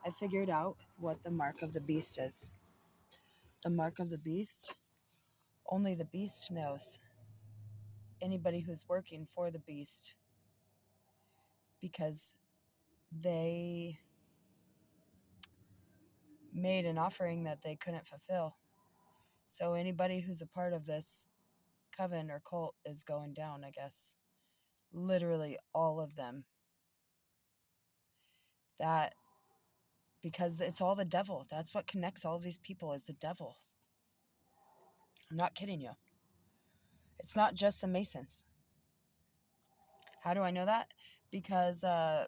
I figured out what the mark of the beast is. The mark of the beast, only the beast knows. Anybody who's working for the beast, because they made an offering that they couldn't fulfill. So anybody who's a part of this coven or cult is going down, I guess. Literally all of them. That, because it's all the devil. That's what connects all of these people, is the devil. I'm not kidding you. It's not just the Masons. How do I know that? Because I've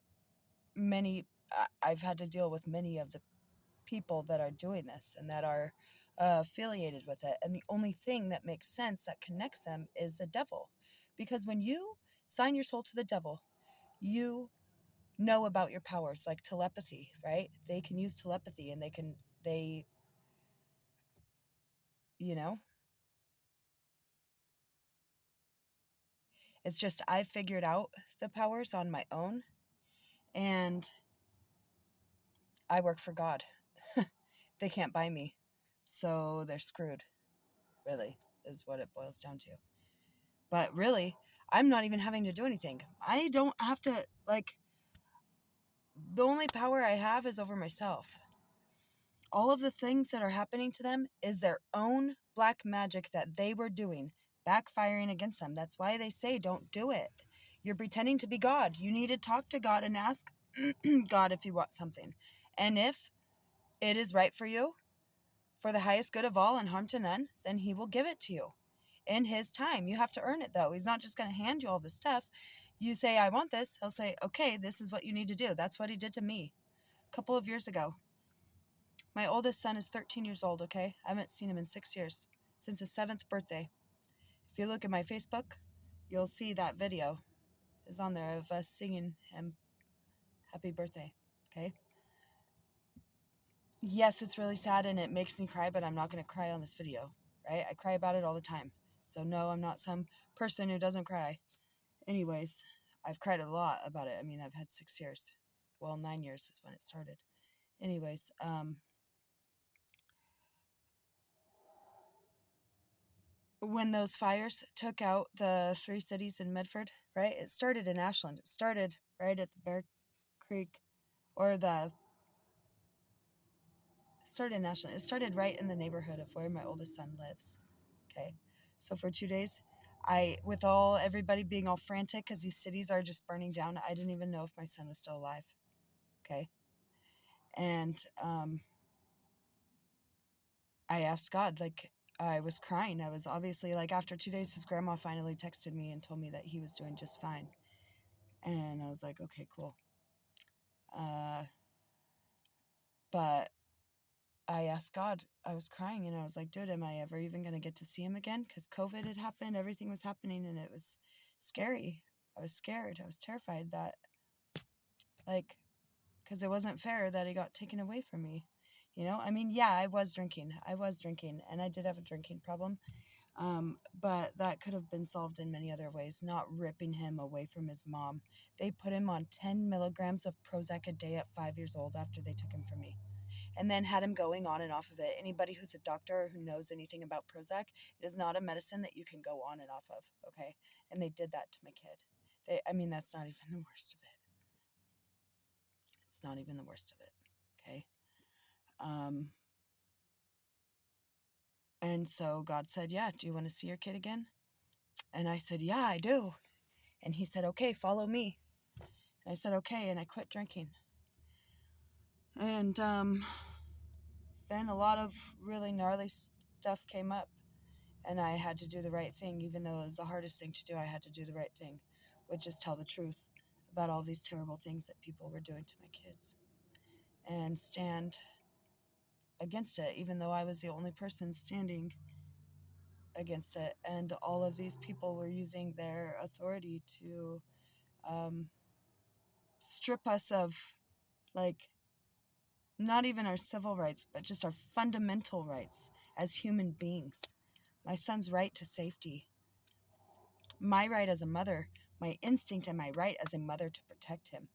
had to deal with many of the people that are doing this and that are affiliated with it. And the only thing that makes sense that connects them is the devil. Because when you sign your soul to the devil, you know about your powers, like telepathy, right? They can use telepathy and you know, it's just I figured out the powers on my own, and I work for God. They can't buy me, so they're screwed, really, is what it boils down to. But really, I'm not even having to do anything. I don't have to, the only power I have is over myself. All of the things that are happening to them is their own black magic that they were doing, backfiring against them. That's why they say don't do it. You're pretending to be God. You need to talk to God and ask God if you want something. And if it is right for you, for the highest good of all and harm to none, then he will give it to you in his time. You have to earn it, though. He's not just going to hand you all this stuff. You say, I want this. He'll say, okay, this is what you need to do. That's what he did to me a couple of years ago. My oldest son is 13 years old, okay? I haven't seen him in 6 years, since his 7th birthday. If you look at my Facebook, you'll see that video is on there of us singing him happy birthday, okay? Yes, it's really sad and it makes me cry, but I'm not going to cry on this video, right? I cry about it all the time. So no, I'm not some person who doesn't cry. Anyways, I've cried a lot about it. I mean, I've had 6 years. Well, 9 years is when it started. Anyways, when those fires took out the 3 cities in Medford, right? It started in Ashland. It started right at the Bear Creek, or started in Ashland. It started right in the neighborhood of where my oldest son lives. Okay. So for 2 days, with everybody being all frantic because these cities are just burning down, I didn't even know if my son was still alive. Okay. And I asked God, I was crying. I was obviously, after 2 days, his grandma finally texted me and told me that he was doing just fine. And I was like, okay, cool. But I asked God, I was crying and I was like, dude, am I ever even going to get to see him again? Because COVID had happened, everything was happening, and it was scary. I was scared. I was terrified that, because it wasn't fair that he got taken away from me. I mean, yeah, I was drinking, and I did have a drinking problem. But that could have been solved in many other ways, not ripping him away from his mom. They put him on 10 milligrams of Prozac a day at 5 years old after they took him from me, and then had him going on and off of it. Anybody who's a doctor or who knows anything about Prozac, it is not a medicine that you can go on and off of, okay? And they did that to my kid. That's not even the worst of it. It's not even the worst of it, okay? And so God said, yeah, do you want to see your kid again? And I said, yeah, I do. And he said, okay, follow me. And I said, okay, and I quit drinking. And then a lot of really gnarly stuff came up, and I had to do the right thing. Even though it was the hardest thing to do, I had to do the right thing, which is tell the truth about all these terrible things that people were doing to my kids and stand against it, even though I was the only person standing against it. And all of these people were using their authority to strip us of, not even our civil rights, but just our fundamental rights as human beings. My son's right to safety, my right as a mother, my instinct and my right as a mother to protect him.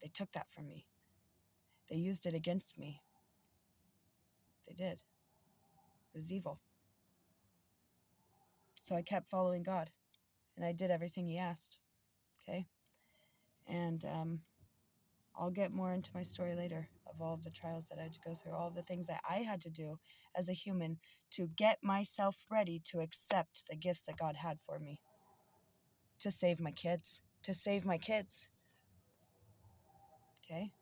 They took that from me. They used it against me. They did. It was evil. So I kept following God, and I did everything He asked. Okay? And I'll get more into my story later of all of the trials that I had to go through, all the things that I had to do as a human to get myself ready to accept the gifts that God had for me. To save my kids. To save my kids. Okay?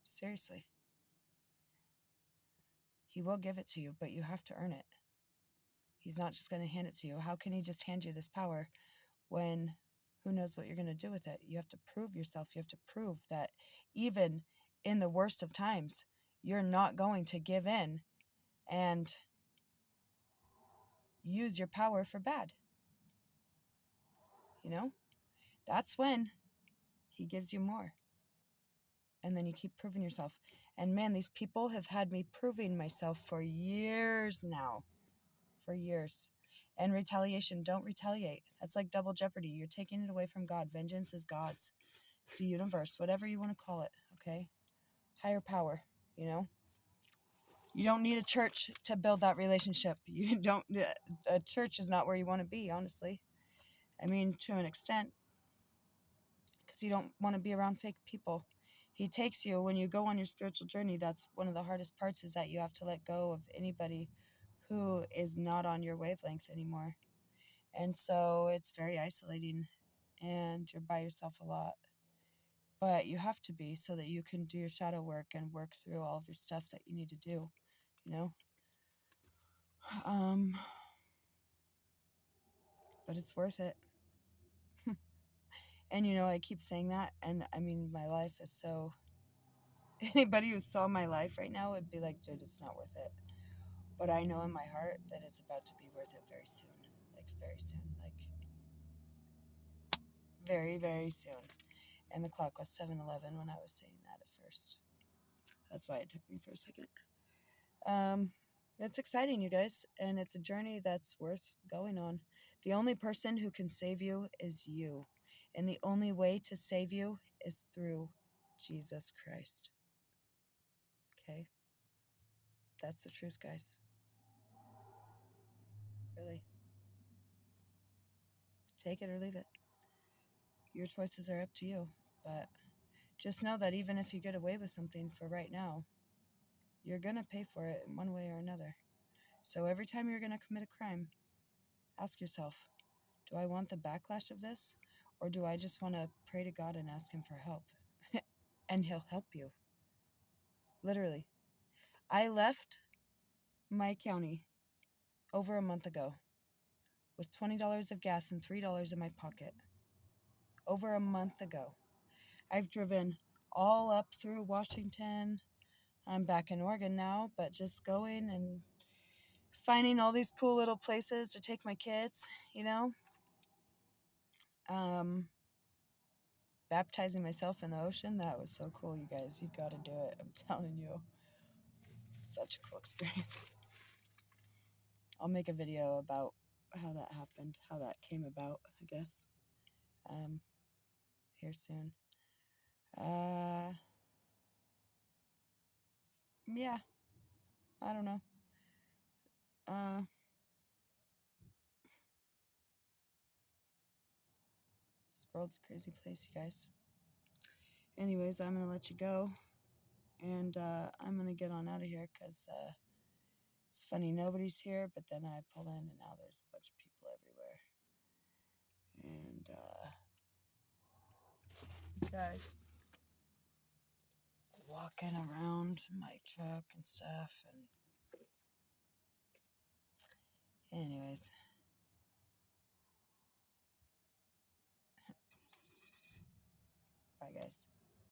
Seriously. He will give it to you, but you have to earn it. He's not just going to hand it to you. How can He just hand you this power when who knows what you're going to do with it? You have to prove yourself. You have to prove that even in the worst of times, you're not going to give in and use your power for bad. You know, that's when He gives you more. And then you keep proving yourself. And man, these people have had me proving myself for years now. For years. And retaliation, don't retaliate. That's like double jeopardy. You're taking it away from God. Vengeance is God's. It's the universe, whatever you want to call it, okay? Higher power, you know? You don't need a church to build that relationship. You don't, a church is not where you want to be, honestly. I mean, to an extent, because you don't want to be around fake people. He takes you, when you go on your spiritual journey, that's one of the hardest parts, is that you have to let go of anybody who is not on your wavelength anymore. And so it's very isolating, and you're by yourself a lot. But you have to be, so that you can do your shadow work and work through all of your stuff that you need to do, you know? But it's worth it. And, you know, I keep saying that, and I mean, my life is so... Anybody who saw my life right now would be like, dude, it's not worth it. But I know in my heart that it's about to be worth it very soon. Like, very soon. Like, very, very soon. And the clock was 7:11 when I was saying that at first. That's why it took me for a second. It's exciting, you guys, and it's a journey that's worth going on. The only person who can save you is you, and the only way to save you is through Jesus Christ. Okay? That's the truth, guys. Really. Take it or leave it. Your choices are up to you, but just know that even if you get away with something for right now, you're going to pay for it in one way or another. So every time you're going to commit a crime, ask yourself, do I want the backlash of this? Or do I just want to pray to God and ask Him for help? And He'll help you. Literally. I left my county over a month ago with $20 of gas and $3 in my pocket. Over a month ago. I've driven all up through Washington. I'm back in Oregon now, but just going and finding all these cool little places to take my kids, you know? Baptizing myself in the ocean, that was so cool, you guys. You gotta do it. I'm telling you. Such a cool experience. I'll make a video about how that happened, how that came about, I guess. Here soon. Yeah. I don't know. This world's a crazy place, you guys. Anyways, I'm gonna let you go. And I'm gonna get on out of here because it's funny, nobody's here, but then I pull in and now there's a bunch of people everywhere. And guys, walking around my truck and stuff. And anyways, bye guys.